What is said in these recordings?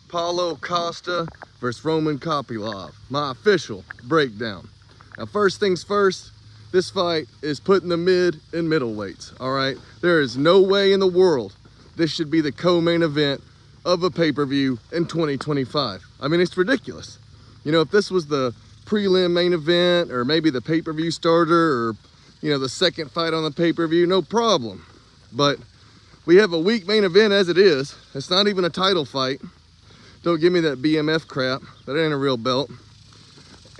Paulo Costa versus Kopylov, my official breakdown. Now, first things first, this fight is put in the mid and middleweights, all right? There is no way in the world this should be the co-main event of a pay-per-view in 2025. I mean, it's ridiculous. You know, if this was the prelim main event or maybe the pay-per-view starter or, you know, the second fight on the pay-per-view, no problem. But we have a weak main event as it is. It's not even a title fight. Don't give me that BMF crap. That ain't a real belt.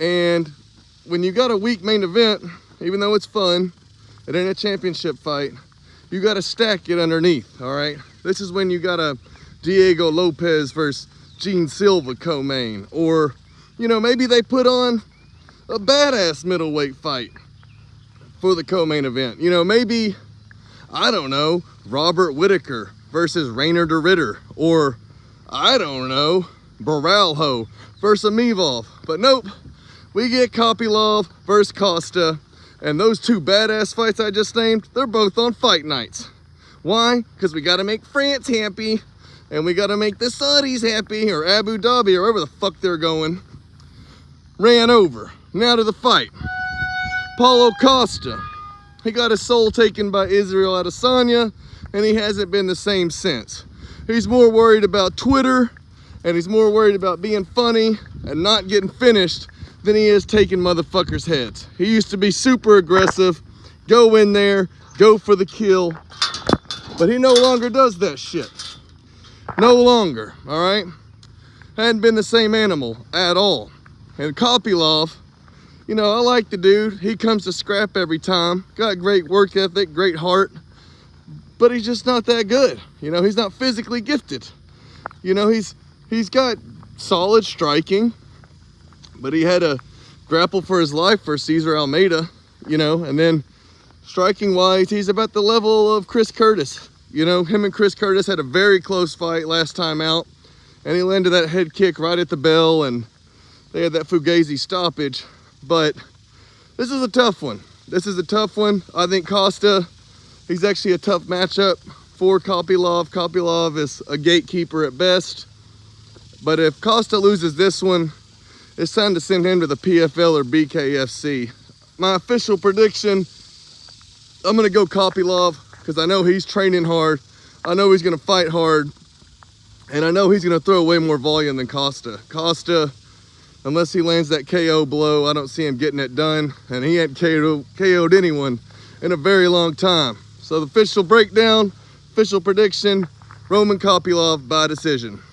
And when you got a weak main event, even though it's fun, it ain't a championship fight, you got to stack it underneath, all right? This is when you got a Diego Lopez versus Gene Silva co-main. Or, you know, maybe they put on a badass middleweight fight for the co-main event. You know, maybe, I don't know, Robert Whitaker versus Rainer de Ritter. Or, I don't know, Baralho versus Amivov. But nope, we get Kopylov versus Costa. And those two badass fights I just named, they're both on fight nights. Why? Because we got to make France happy. And we got to make the Saudis happy, or Abu Dhabi, or wherever the fuck they're going. Ran over. Now to the fight. Paulo Costa. He got his soul taken by Israel Adesanya, and he hasn't been the same since. He's more worried about Twitter, and he's more worried about being funny and not getting finished than he is taking motherfuckers' heads. He used to be super aggressive, go in there, go for the kill, but he no longer does that shit. No longer, all right? Hadn't been the same animal at all. And Kopylov, you know, I like the dude. He comes to scrap every time. Got great work ethic, great heart, but he's just not that good. You know, he's not physically gifted. You know, he's got solid striking, but he had to grapple for his life for Cesar Almeida, you know, and then striking wise, he's about the level of Chris Curtis. You know, him and Chris Curtis had a very close fight last time out, and he landed that head kick right at the bell, and they had that Fugazi stoppage. But this is a tough one. This is a tough one. I think Costa, he's actually a tough matchup for Kopylov. Kopylov is a gatekeeper at best. But if Costa loses this one, it's time to send him to the PFL or BKFC. My official prediction, I'm going to go Kopylov because I know he's training hard. I know he's going to fight hard. And I know he's going to throw way more volume than Costa. Costa, unless he lands that KO blow, I don't see him getting it done. And he hadn't KO'd anyone in a very long time. So the official breakdown, official prediction, Kopylov by decision.